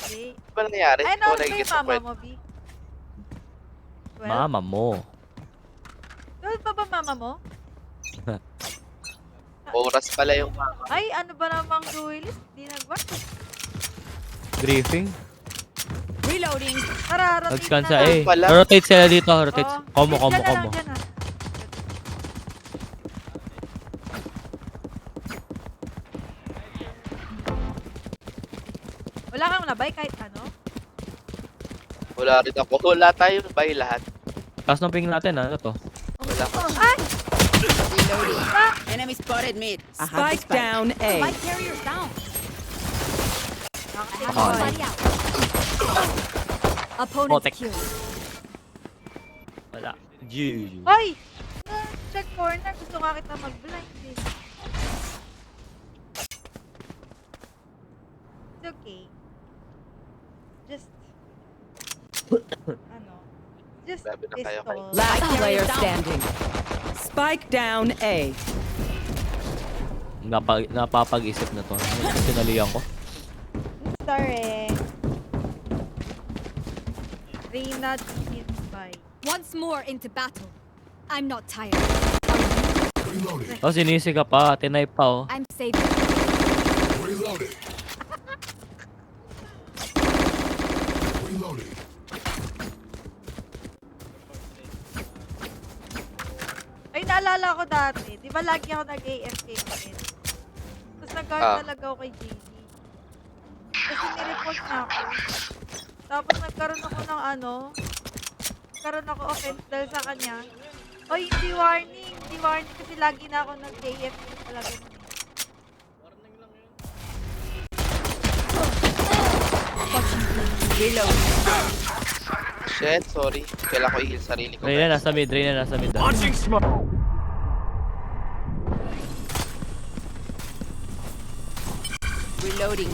Hindi. Ano ba nangyari? Ay, Ito ano ba nagigit yung sa mama kwet. mo, B? 12? Mama mo. 12 pa ba mama mo? Oras pala yung mama. Ay, ano ba namang duelist? Di nag-watch. Briefing. Reloading. Tara, rotate Nag-scan na sa lang. A. Pala. Rotate sila dito. Rotate. Oo. Komo, Wait, komo, dyan na lang, komo. dyan na. Wala kang nabay kahit ano? Wala rin ako. Wala tayo by lahat. Taas ng ping natin, ano to? Wala ka. Ay! Reloading. Enemy spotted mid. Spike down A. Spike carrier's down. Nakakita Ah. ko. Body out. Opponent Opponent kill. Wala. GG. Hoy! Check corner. Gusto nga kita mag-blind eh. It's okay. Just... ano? Just Grabe na kayo kayo. pistol. Last Spike player down. standing. Spike down A. Napapag-isip na to. Sinalihan ko. Sorry. Reyna defeated by... Once more into battle. I'm not tired. Oh, sinisi ka pa. Tinay pa, oh. I'm saving. Reloading. Reloading. Ay, naalala ko dati. Di ba lagi ako nag-AFK ulit? Tapos nag-guard talaga ako kay JD. Kasi nireport niya ako. Tapos nagkaroon ako ng ano, nagkaroon ako offense dahil sa kanya. Oy, hindi warning. Hindi warning kasi lagi na ako nag-AFK talaga. Reload. Shit, sorry. Kailangan ko i-heal sarili ko. Reyna nasa mid. Reyna nasa mid. Launching smoke. Reloading.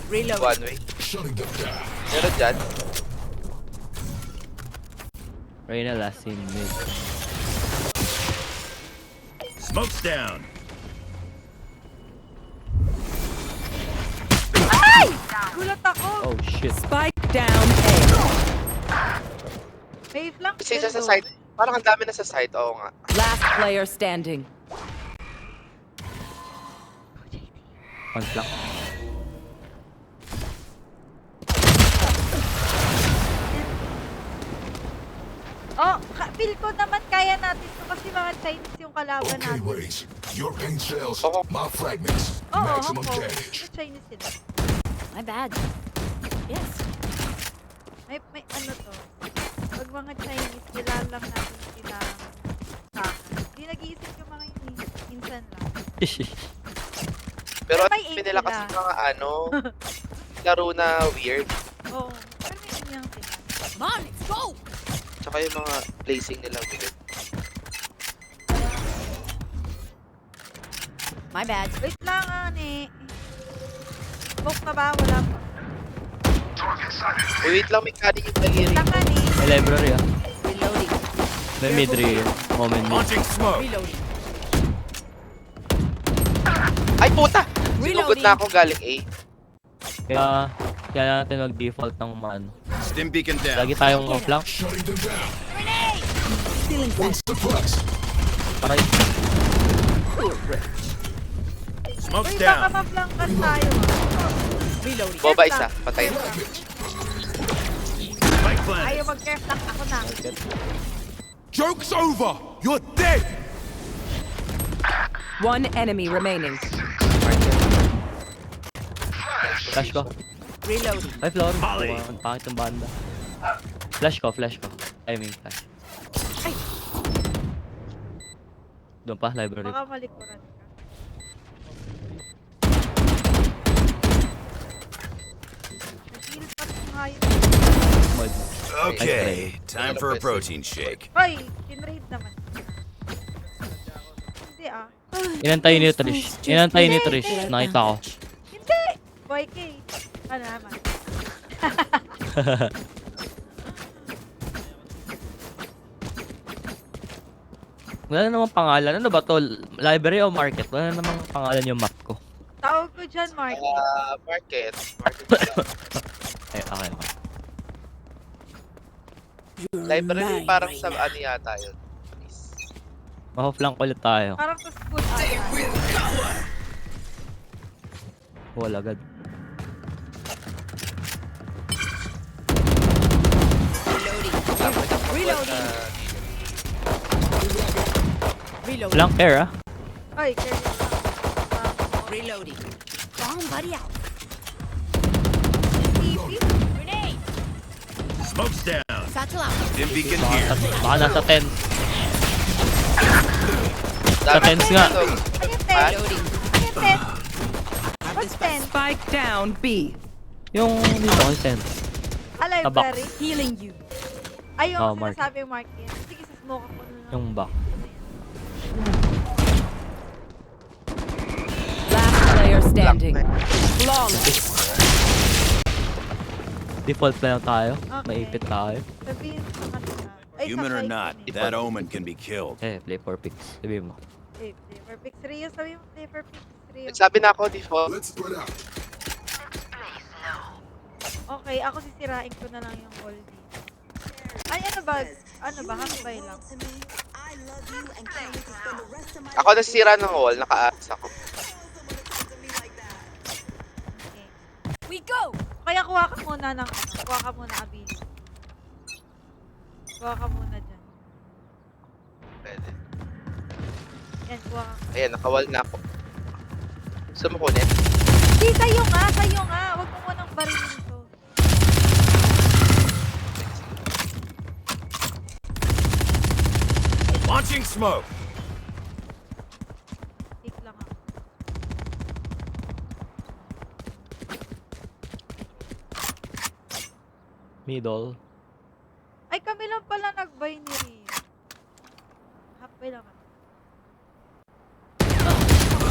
Reload. One way. Shutting them down. Meron dyan. Reyna last in mid. Smoke's down. Gulat ako. Oh, shit. Spike down A. Wave lang. Kasi isa sa Hello. side. Parang ang dami na sa side. Oo nga. Last player standing. One flank. Oh, feel ko naman kaya natin to kasi mga Chinese yung kalaban Okay, natin. Raze. Your pain cells, Oh. my fragments. Oo, Maximum ako. damage. Mga Chinese sila. My bad. Yes. May ano to. Pag mga Chinese, kailangan lang natin sila kakan. Hindi nag-iisip yung mga yun eh. Minsan lang. Pero May ang aim nila sila. kasi mga ano, laro na weird. Oo. Pero may inyang sila. Come on, let's go. Tsaka yung mga placing nila weird. My bad. Wait lang ani. Smoke na ba? Wala pa. Wait lang, may carry yung daliri. Lang ani. May library, ah. Reloading. May mid Reyna. Moment mid. Launching smoke. Reloading. Ay, puta! Sinugod Reloading. na ako galing A. Kaya natin mag-default ng ano. Stim beacon down. Lagi tayong flank. Shutting them down. Stealing What's the flex? Para Smoke's Uy, baka down. ma-flankan tayo. Reloading. Boba isa, patay na. Spike plant. Ayaw mag-care-flank ako na. Joke's over. You're dead. One enemy remaining. flash ko. Reloading. Ay, floor. Volley. Ang pangit yung banda. Flash ko. I mean, flash. Doon pa, library. Baka malikuran ka. Nag-heal pa rin yung hayop. Mod. Okay, time for a protein shake. Hoy, kinraid naman. Hindi ah. Inantay ni Trish. Nakita ko. Hindi! Boy K. Ano naman? Wala namang pangalan. Ano ba to? Library o market? Wala namang pangalan yung map ko. Tawag ko dyan, Marky. Market. Eh, okay. Library parang sa ano yata yun. Ma-flank ulit tayo. Parang sa school ata. Wall agad. Reloading. Reloading. Flank air ah. Ay, carry lang. Reloading. Bomb buddy out. TP? Grenade. Smoke's down. Satchel out. Dim beacon Baka, here. baka nasa 10. Sa tens nga. Ano yung 10? Reloading. Ano yung 10? What's 10? Spike down B. Yung dito ko 10. A library? Healing you. Ay, yung Oh, Mark. sinasabi yung Marky. Sige, sa smoke ako na lang. Yung back. Last player standing. Flawless. Default na lang tayo. Okay. Maipit tayo. Sabihin sa kanila. Ay, Human or sakay not, ko na eh. that omen can be killed. Eh, play for picks. Sabihin mo. Play for picks Rio. Sabi mo, play for picks Rio. Nagsabi na ako, default. Okay, ako sisirain ko na lang yung wall dito. Ay, ano ba? Ano ba? Hakbay lang. Ako nasira ng wall, naka-aas ako. Okay. We go. Kaya kuha ka muna ng ano. Kuha ka muna ability. Kuha ka muna dyan. Pwede. Yan, kuha ka. Ayan, nakawal na ako. Gusto mo kunin? Hindi, sa'yo nga! Sa'yo nga! Huwag mo munang barilin to. Launching smoke. Take lang ako. Middle. Ay, kami lang pala nag-buy ni Rio. Hakbay lang ako.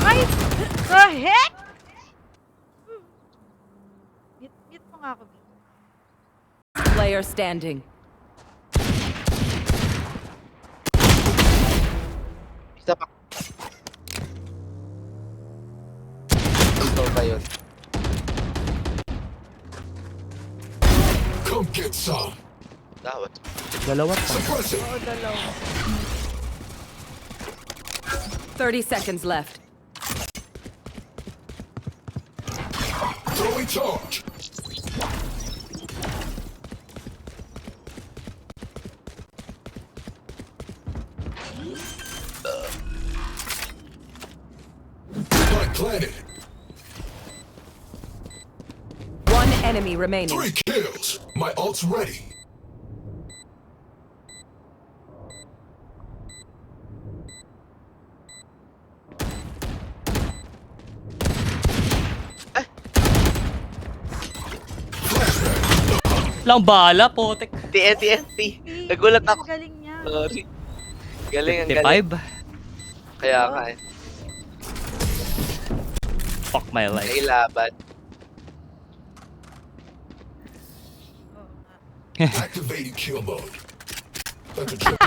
Ay! The heck? Mute mo nga ako, B. Player standing. Isa pa. Ito ba yun? Come get some. Dawat. Dalawa pa. Suppressing. Oo, dalawa. 30 seconds left. Throwing charge. Spike planted. One enemy remaining. 3 kills. My ult's ready. Lang bala, potek. TNT. Nagulat ako. Ang galing niya. Sorry. Galing, ang galing. 55. Kaya nga eh. Fuck my life. Nailaban. Oo nga. Activating kill mode. That's a trick.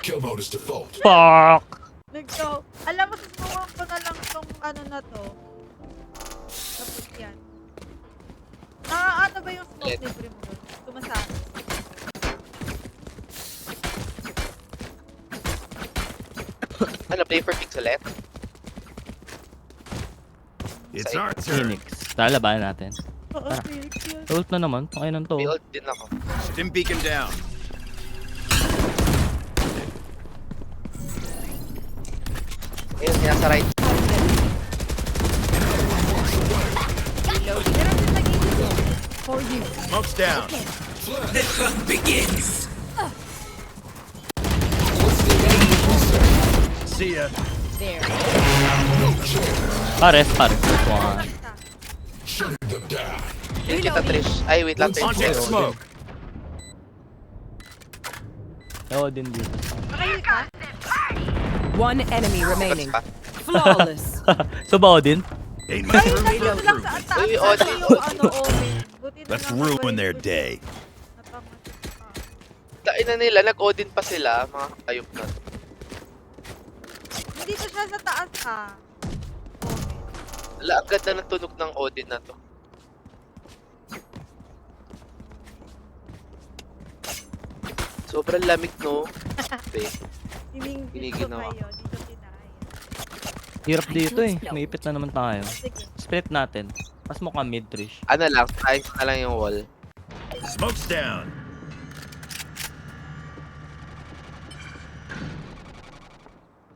Kill mode is default. Fuck! Nag-go. Alam mo, susubukan ko na lang tong ano na to. Tapos yan. Ano ba yung smoke Yes. libre mo doon? Tumasaan. Ano, play for picks ulit? It's our turn. Phoenix. Tara, labanan natin. Oo, Felix yun. Ult na naman. Ay nang to. May ult din ako. Dim beacon down. Ayun, nasa right. Pero din nag-iisip. For you. Smoke's down. See ya. There. Pares. One. Shutting them down. Hindi kita Trish. Ay, wait lang. Launching smoke. Oo, din dito. Nakahil ka? One enemy remaining. Pa. Flawless. So ba din? Ain't Ay, much room nandun for lang sa improvement. taas. Uy, Nasa Audrey. yung ano, omen. Buti na Let's lang ruin their nabalik ko day. siya. Napamatid pa. Tain na nila, nag-Odin pa sila, mga ayop na. Hindi ko siya sa taas, ah. Wala, ang ganda ng tunog ng Odin na to. Sobrang lamig, no? Okay. Tiningin ko Giniginawa. kayo, dito tinaya. Hirap dito eh. May ipit na naman tayo. Sige. Split natin. Mas mukha mid-trish. Ano lang, science na lang yung wall. Smoke's down.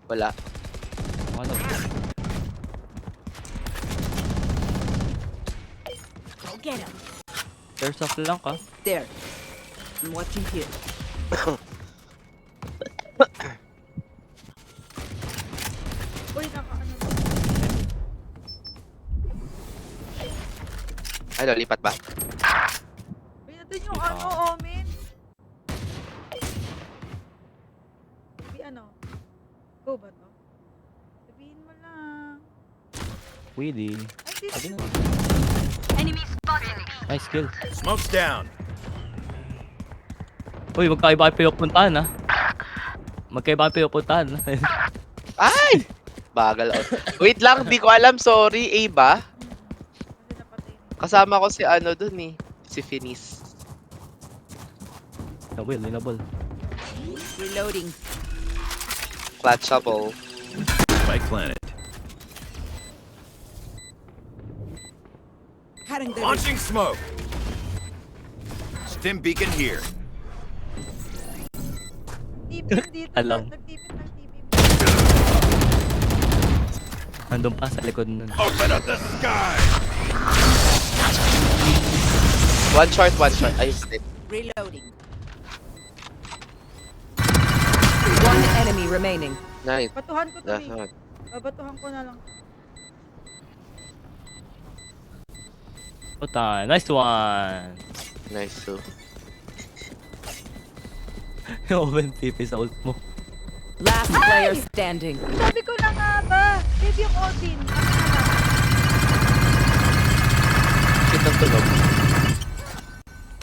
Wala. Ano? Go get him. There's off lang ka. There. I'm watching here. Uy, naka-ano ba? Ano, lipat ba? Uy, nandun yung ano, Omen. Uy, ano? Go ba to? Sabihin mo lang. Weedy. Ay, Sabi dito. na. Nice kill. Smoke's down. Uy, magkaiba kayo pinupuntahan ah. Magkaiba kayo pinupuntahan. Ay! Bagal ako. Wait lang, di ko alam. Sorry. A ba? Kasi napatay na. Kasama ko si ano dun eh. Si Finis. Inabol, inabol. Reloading. Clutchable. Spike planet. Launching smoke. Stim beacon here. Tipin dito. Alam. Nagtipin ng tipin. Nandun pa sa likod nun. Open up the sky. One short, one short. Ayos din. Reloading. One enemy remaining. Nice. Batuhan ko to, eh. Lahat. Babatuhan ko na lang. Puta, nice one. Nice too. Open TP sa ult mo. Last player standing. Sabi ko na nga ba? Save yung Odin. Ano na lang? Shit ang tunog.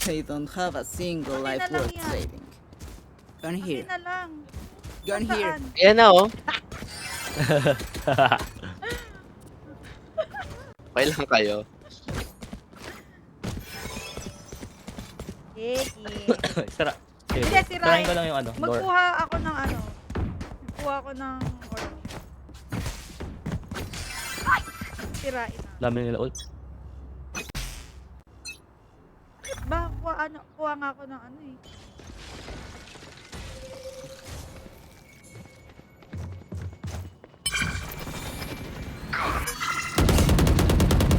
They don't have a single Ano life na lang worth yan? saving. Gun Kasi here. na lang. Gun here. Saan? Ayan na oh. Okay lang kayo. Sige. Sara. Okay, Hindi, sirain. sarahin ko lang yung ano. Door. Magkuha ako ng ano. Magkuha ako ng orb. Sirain na. Dami nila ult. Ba, kuha nga ako ng ano eh.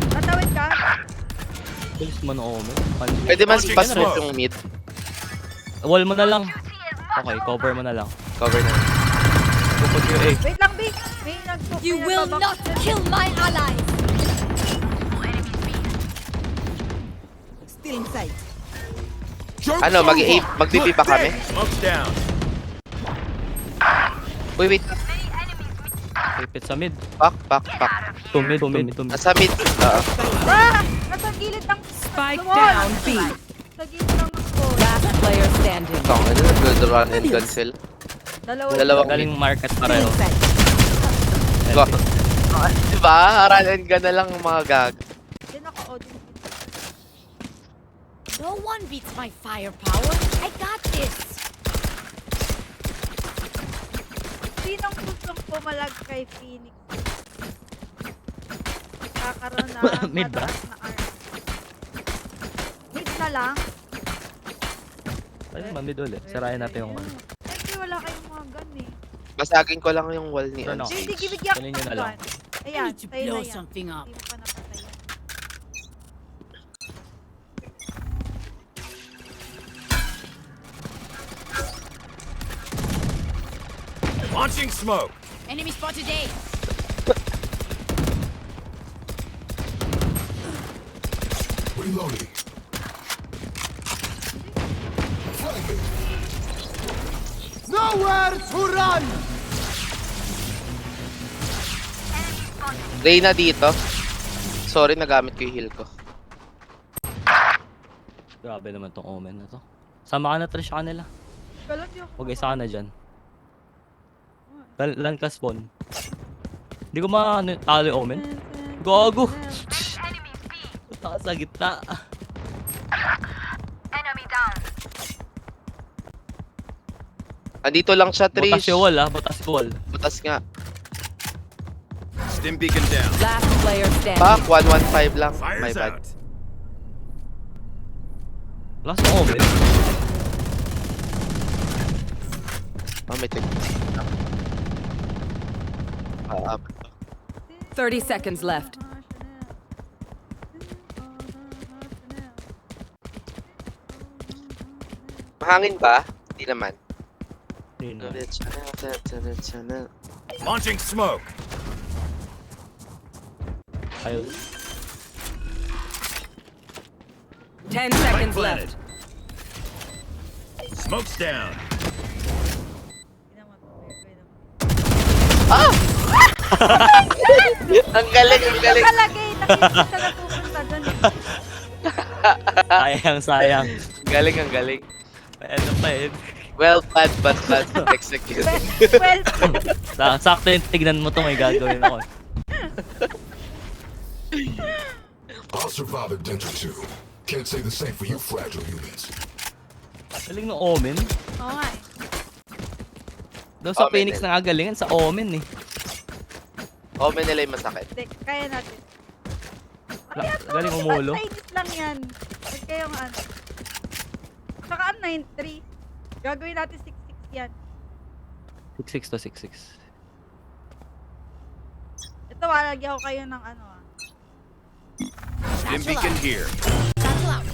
Tatawid ka? Bilis mo na Omen. Pwede man Launching pa-split smoke. yung mid. Wall mo na lang. Okay, cover mo na lang. Cover na. Puput yung A. Wait lang, Big. May nag-cook. You will not kill my allies. Still inside. Ano, mag-DP pa kami? Smoke's down. Uy, wait. Ipit sa mid. Back. 2 mid, 2 mid, 2 mid. Nasa mid. Ah! Nasa gilid ng... Spike Wall. down B. Sa gilid ng wall. Last player standing. Tong, ano, good run and gun sell. Dalawang Galing market Still pareho. inside. Go. Diba? Run and gun na lang ang mga gag. Yan ako, Odin. No one beats my firepower. I got this. Sinong gustong pumalag kay Phoenix? Kakaroon na Mid ba? mataas na arm. Mid na lang? Pwede mid ulit. Sarayin natin yung ano. Kasi wala kayong mga gun eh. Basagin ko lang yung wall ni Ano? Ansage. Hindi, kibigyan Kunin ko nyo ng na lang. gun. I Ayan, need to tayo na blow yan. something up. Hindi mo pa napatay yan. Launching smoke. Enemy spotted A. Reloading. Reyna dito. Sorry, nagamit ko yung heal ko. Grabe naman tong Omen na to. Sama ka na trash sa kanila. Galot yung... Huwag isa ka na dyan. Lan ka spawn. Hindi ko talo yung Omen. Gago. Punta ka sa gitna. Andito lang siya, Trish. Butas yung wall ah. Butas yung wall. Butas nga. Stim beacon down. Last player standing. Back, 115 lang. My Fire's bad. out. Last na omen. Oh, may tig. 30 seconds left. Mahangin ba? Hindi naman. Hindi na. Launching smoke. Ayun. 10 Spike seconds planted. left. Smoke's down. Ang galing, ang galing. Nakalagay, nakikita siya napupunta doon. Sayang, sayang. Ang galing, ang galing. May ano pa eh. Well planned, but bad executed. Well, Sakto yung tignan mo to, may gagawin ako. I'll survive at Dental 2. Can't say the same for you fragile humans. Galing ng omen. oo nga eh. Daw sa Omen Phoenix din. nangagalingan sa omen eh. Omen nila yung masakit. Hindi, kaya natin. Galing umulo. Chinese lang yan. Huwag kayong ano. Saka ang 9-3. Gagawin natin 6-6 yan. 6-6 to 6-6. Ito, walagyan ko kayo ng ano ah. Stim beacon here. Satchel out.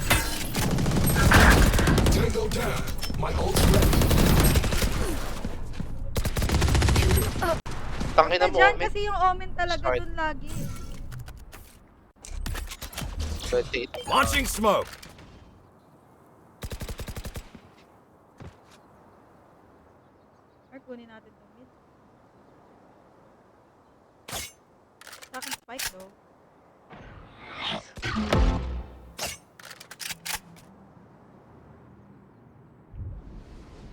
Tango down. My ult's ready. Tangina mo, Nandiyan Omen. kasi yung Omen talaga Sorry. dun lagi. 28. Launching smoke. Or kunin natin itong mid. Sa akin spike though.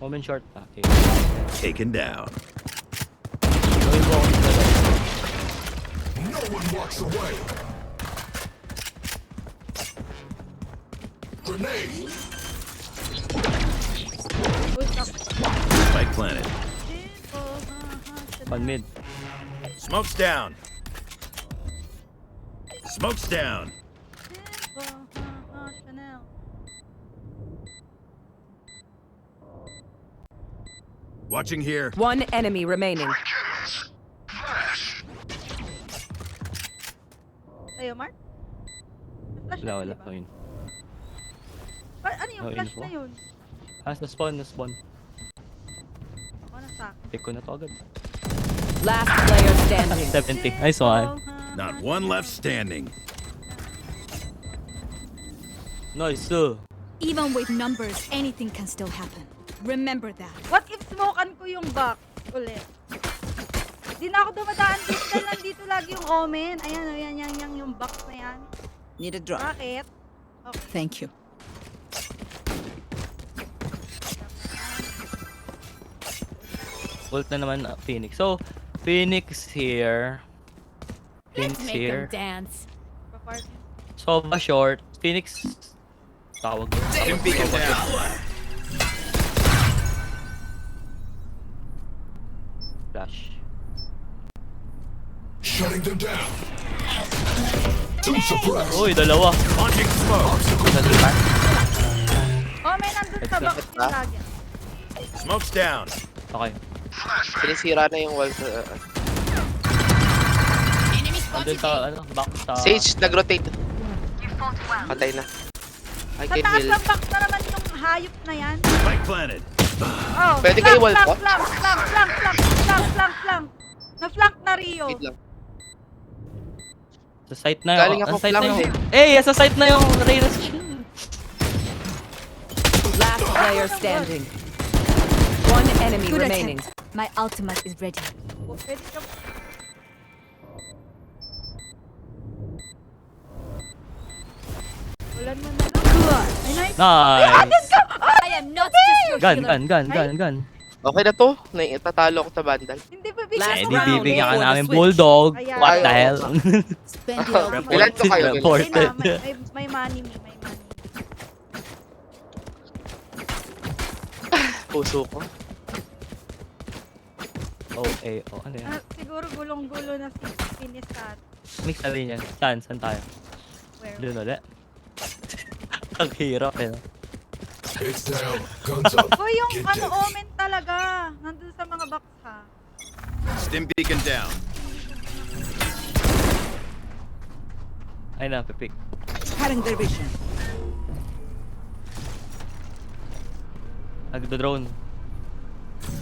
Omen short pa. Okay. Taken down. Gawin mo ako dito. No one walks away. Grenade. Uy, stop. Spike planted. One mid. Smoke's down. Smoke's down. Chanel. Watching here. One enemy remaining. Sa'yo, Mark? Flash Wala, na, wala. diba? Ayun. Ano yung No flash info. na yun? Na spawn, na spawn. Ako na sa akin. Pick ko na to agad. Last player standing. 70. Nice one. Not one left standing. Nice. So, Even with numbers, anything can still happen. Remember that. What if smokean ko yung back ulit? Di na ako dumadaan dito dahil nandito lagi yung Omen. Ayan, ayan, yan, yung box na yan. Need a drop. Bakit? Okay. Thank you. ult na naman Phoenix. So, Phoenix here. Let's Phoenix make here. them dance. Pa-farm yun. Sova short. Phoenix. Tawag. Stim beacon down. Flash. Shutting them down. Two suppressed. Uy, dalawa. Launching smoke. Omen, nandun sa box Headshot yung ba? lagi. Smoke's down. Okay. Sinisira na yung wall. Enemy Andun spotted. sa, ano, back sa... Sage, nag-rotate. Patay na. I Sa can taas heal. ng box na naman yung hayop na yan. Spike planted. Oh, Pwede kayo wall flank, po? flank. Na-flank na Rio. Wait lang. Sa site na yung... Galing ako Sa site na flank yung... Eh, sa site na yung Raiders. Last player standing. One enemy Good remaining. attempt. My ultimate is ready. Oh, pwede ka... Ulan mo na lang. Ay, nice. Nice. I am not just your Gun, healer. gun. Okay na to. Tatalo ako sa vandal. Hindi ba Last Eh, di round bibigyan ka before the namin switch. bulldog. Ayan. What the hell? Spend your Ilan to kayo? Hindi Reported. na, may money me, may money. Puso ko. Oh, eh, oh, ano yan? Siguro gulong-gulo na si Finis at Mix na rin yan. Saan tayo? where. Doon ulit. Ang hirap eh. no? Heads down, guns up. Uy, yung Get ano, dead. omen talaga. Nandun sa mga box ha. Stim beacon down. Ay na, pipik. Cutting their vision. Nagdo-drone.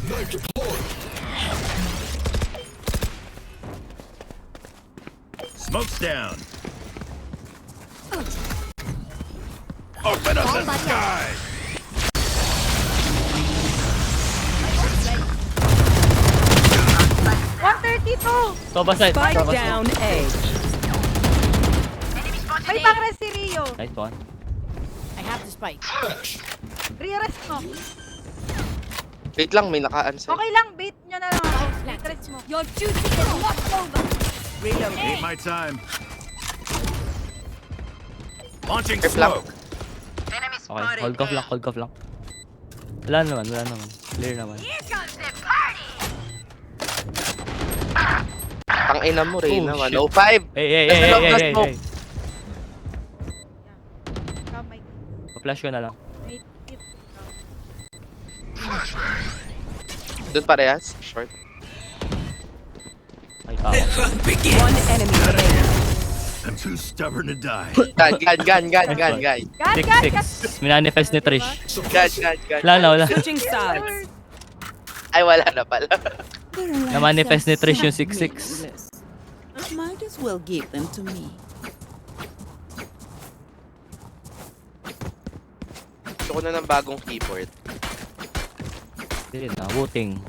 Knife deployed. Smoke's down. Open up the sky. 132! Soba side. Spike Soba side. down A. May pang-rest si Rio. Nice one. I have the spike. Flash. Re-rest mo. Wait lang, may naka-answer. Okay lang, bait nyo na lang ako. Re-rest mo. Your duty is not over. Ain't my time. Launching Hey, Flap. smoke. Okay, hold off lang. Wala naman. Clear naman. Tangina mo, Reyna. Oh, shit. 105. Hey. Kamay. Pa-flash ko na lang. May hit. Doon parehas. Short. Ay, tao. One enemy remaining. I'm too stubborn to die. Gan, guys. Gan. 6-6. Minanifest ni Trish. Gan. Wala. Switching sides. Ay, wala na pala. Na-manifest ni Trish yung 6-6. Might as well give them to me. Gusto ko na ng bagong keyboard. Hindi na, Wuting.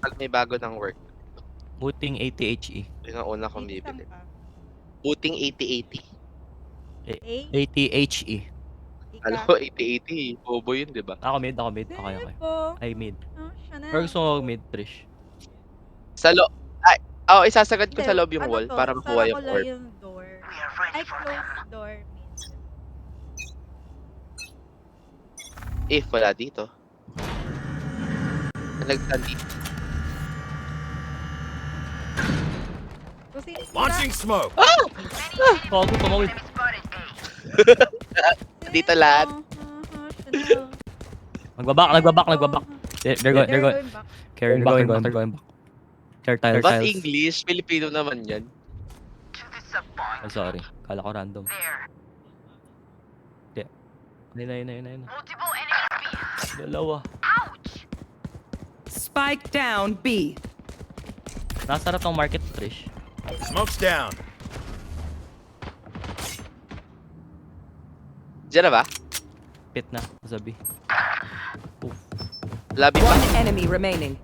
Pag may bago ng work. Wuting 80HE. Yun ang una kong bibili. Isang pa. Booting 8080. A. 80HE. Ika. Alam ko, 8080. Bobo yun, di ba? Ako mid. Okay. Depo. Ay, mid. Oh, siya na. Or gusto mo mid, Trish? Sa loob. Ay, isasagad ko sa loob yung Ano wall to? para makuha yung Sara ko lang orb. yung door. I close door. If wala dito. Nagtan dito. Kasi Launching smoke. Bago tumawid. Dito lahat. Nagbabak. They're going. back. They're going back. They're tiles. Ba't English? Filipino naman yan. Ay, sorry. Kala ko random. Hindi. Yun na. Dalawa. Spike down B. Nasarap ng market, Trish. Smoke's down. Diyan na ba? Pit na. Sabi. Labi pa. One enemy remaining.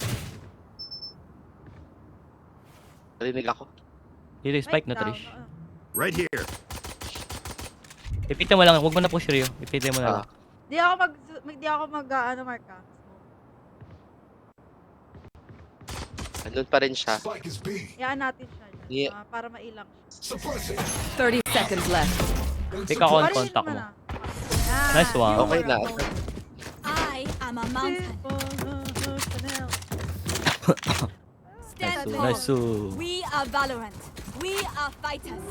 Narinig ako. Dito yung spike na, Down, Trish. Right here. Ipitin mo lang. Huwag mo na push Rio. Ipitin mo na lang. Di ako mag ano marka. Andun pa rin siya. Spike is B. Iyaan natin siya. Yeah. Para mailang. Suppressing. 30 seconds left. Pick ako ang Parin contact mo mo. na. Nice one. Okay na. I am a mountain. Stand tall. Nice. We are Valorant. We are fighters.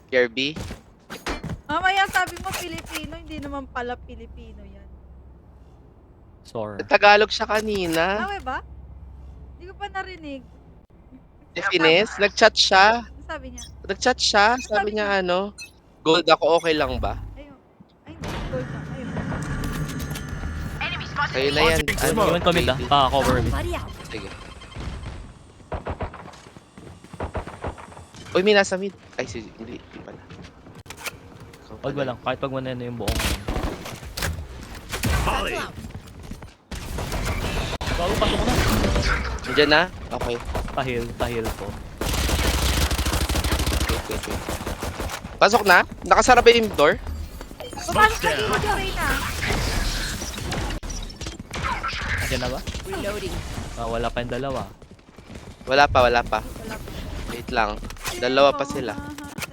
Kirby. Mamaya sabi mo Pilipino, hindi naman pala Pilipino yan. Sore. Tagalog siya kanina. Awe ba? Hindi ko pa narinig. Defines. Nag-chat siya. Ano sabi niya? Nag-chat siya. Sabi niya ano. Gold ako, okay lang ba? Ayun. Ay, hindi. Gold na. Ayun. Kayo na yan. Launching Ano? smoke. Iwan ko mid Pa-cover mid. Buddy out. Sige. Uy, may nasa mid. Ay, hindi pala. Wag mo lang. Kahit wag mo na yung buong. Molly. Bago pasok na. Nandiyan na? Okay. Pahil po. Wait. Pasok na? Nakasara ba yung door? Smoke's Pumasok na down. dito si Reyna. Nandiyan na ba? Reloading. Wala pa yung dalawa. Wala pa. Wala pa. Wait lang. Dalawa pa sila.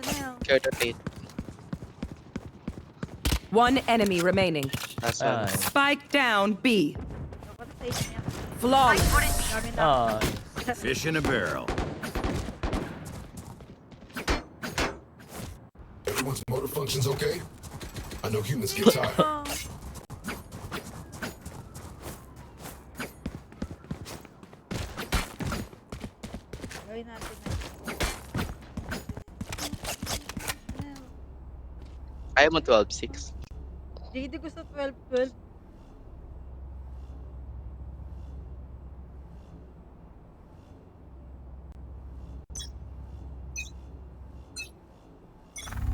Chanel. Care to take. One enemy remaining. Last one. Ay. Spike down B. Dapat sa isa niya. Flawless. Dami na. Ay. Fish in a barrel. Everyone's motor functions okay? I know humans get tired. Oh. Gawin natin na. Chanel. Ayaw mo 12-6. JD gusto 12-12.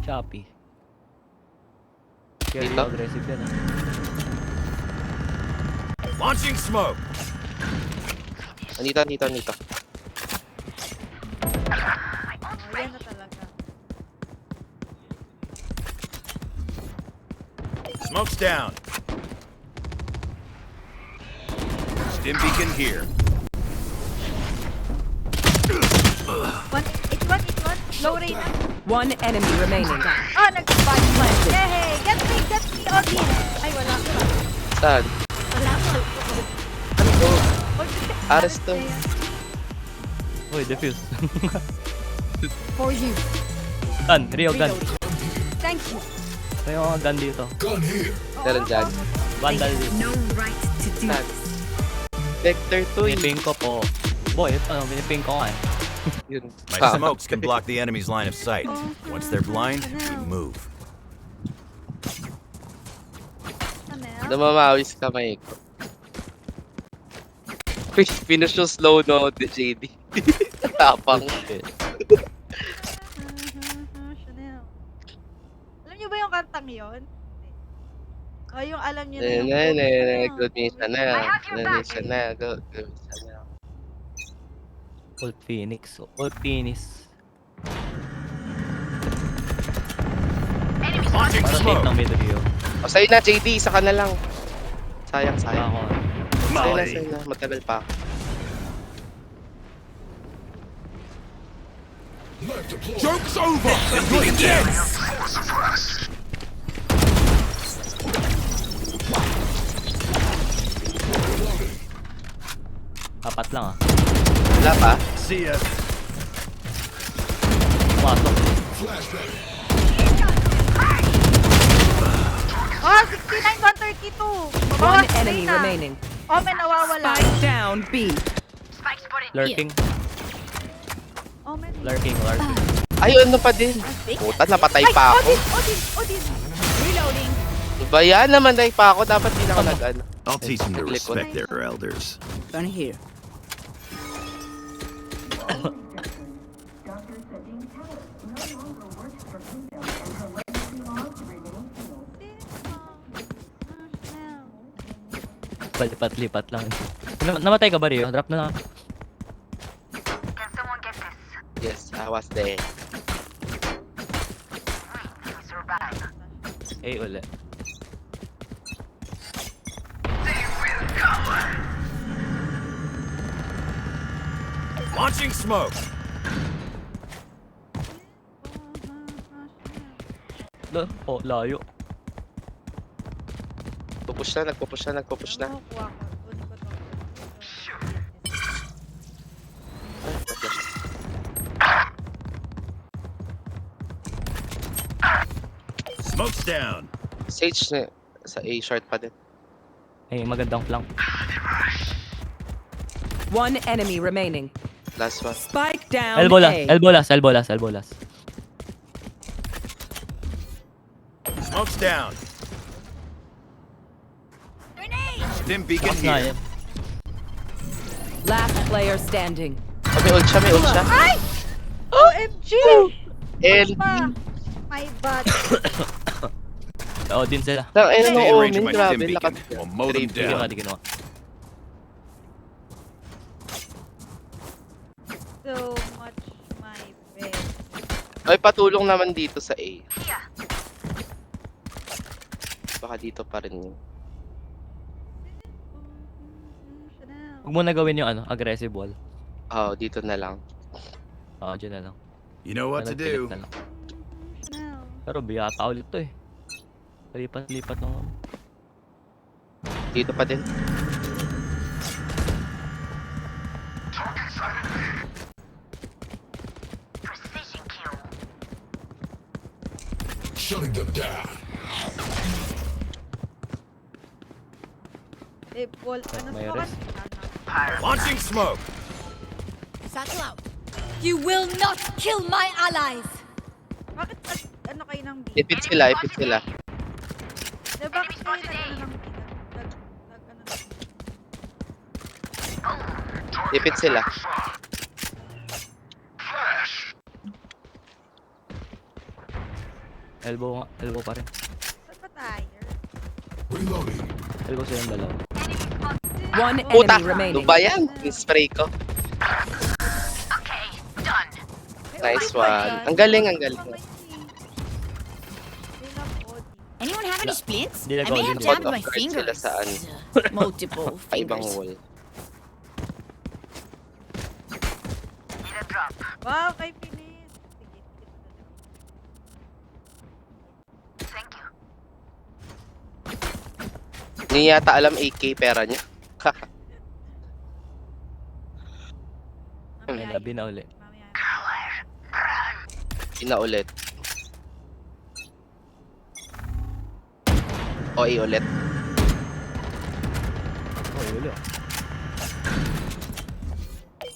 Shopee. Kaya Dito? aggressive yan. Launching smoke. Nandito. Oh, yan na talaga. Smoke's down. Stim beacon here. 81. Low Reyna. One enemy remaining. Ah, nag-spike planted. Hey, get me, Odin. Ay, wala. Saan? Wala. Ares to. Uy, defuse. For you. Gun, Rio gun. Thank you. May mga gun dito. Gun here. Meron dyan. Vandal dito. No right to do Saan? Vector 2 Piniping ko po. Boy, piniping ko nga eh. Yun. My smokes can block the enemy's line of sight. Once they're blind, we move. Namamawis kamay ko. Uy, finish yung slow no ni JD. Tapang. Chanel. Alam niyo ba yung kantang yon? O yung alam niyo na yung Good news na. Old Phoenix. Old Phoenix. Launching Para safe smoke. ng mid Rio. O sa'yo na JD, isa ka na lang. Sayang. Ako. Sa'yo na. Matagal pa ako. Knife deployed. Joke's over. Look at this. Apat lang ah. Wala pa? See ya. Pumasok. Flashbang. Oh, 69, 132. One enemy remaining. Omen nawawala. Spike down B. Lurking. Omen. Lurking. Ay, ano pa din? Puta, napatay pa ako. Odin. Reloading. Diba yan, namatay pa ako. Dapat di na ako nag-ano. I'll teach them to Likod. respect their elders. Gun here. Lipat lang. Namatay ka ba Rio? Drop na lang. Yes, I was there. Eh, ulit. Launching smoke. Oh, layo. Nagpupush na. Kuha ko. Kunin ko to. Smoke's down. Sage na sa A short pa din. Eh, magandang flank. One enemy remaining. Last one. Spike down Elbow A. last. Smoke's down. Stim beacon Mas na here. yan. Last player standing. Oh, may ult siya. Ay! OMG! And, My bad. Oo din sila. ayun Stay in ang range of Omen. my Grabe, stim beacon. We'll mow them Di ginawa. down. So much my best. Ay, patulong naman dito sa A. Baka dito pa rin yun. Huwag mo na gawin yung ano, aggressive wall. Oo, dito na lang. Oo, dyan na lang. You know what to do. Na lang. Pero biyata ulit to eh. Lipat-lipat ng ano. Dito pa din. Shutting them down. Eh, ball, ano May to rest. Launching smoke. Satchel out. You will not kill my allies. Bakit ano kayo ng B? Ipit sila, ipit sila. Eh, bakit kayo nag-ano ng B? Nag-ano ng B? Ipit sila. Elbow pa rin. Saan ba tayo? Reloading. Elbow silang dalawa. One Puta! enemy remaining. Ano ba yan? Spray ko. Nice one. Ang galing, ang galing. Anyone have any splints? Hindi na I may have golden jammed ball. my Off-guard sila fingers. sa ano. Multiple Kaibang fingers. wall. Wow, kay Pinis. Sige. Hindi yata alam AK pera niya. May labi na uli. Ina ulit. OA ulit. Oh, uli ah.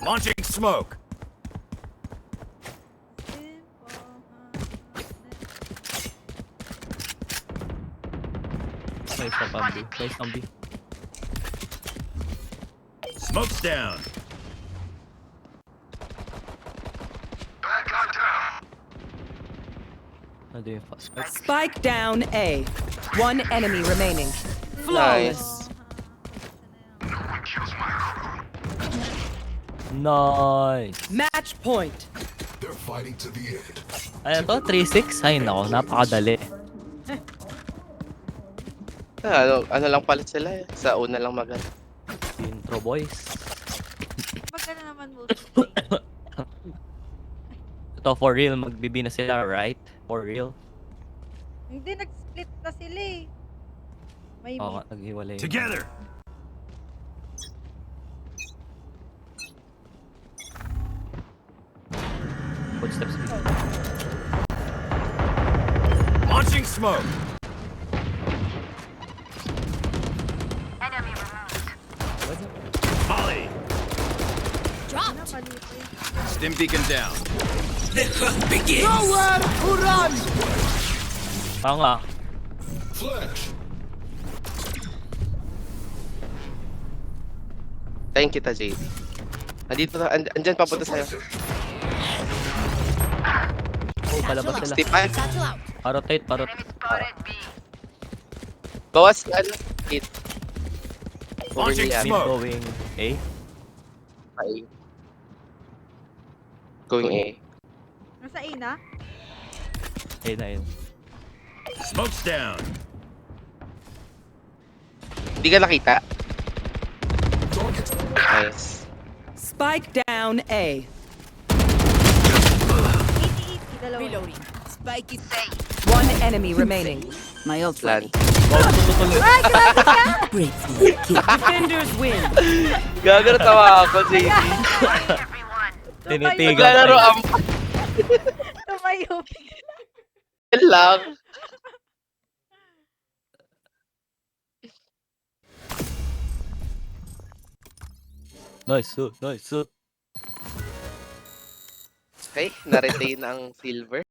Launching smoke. Nice na pambi. Nice pambi. Smoke's down. Ano yung fast fight? Spike down A. One enemy remaining. Nice. Nice! Match point. They're fighting to the end. Ano to? 3-6? Ay nako, napakadali. Ano lang pala sila eh. Sa una lang magana. Intro boys. Pag ka na naman multiplayer. Ito for real, magbibi na sila, right? For real. Hindi, nag-split na sila eh. May Oo, mid. naghiwalay. Together. Footsteps. Launching smoke. Molly. Dropped. Napalito eh. Stim beacon down. Oo nga. Flash. Tayin kita, JD. Andito na, andyan papunta sa'yo. Oh, palabas sila. Step pa. Satchel out. Parotate, parot. Bawas ka, ano? Hit. Launching Overly, Mid smoke. going A. A. Going A. Nasa A na? A na yun. Smoke's down. Hindi ka nakita. Target. Nice. Spike down A. 80-80, dalawa. Reloading. Spike is safe. One enemy remaining. My ult Plan. Wow, tutuloy. Ay, grabe ka! Defenders win. Gagano tawa ako, JD. Tinitigan. Naglalaro ang Tumayo. lang. Nice suit, nice suit. Okay, na-retain ang silver.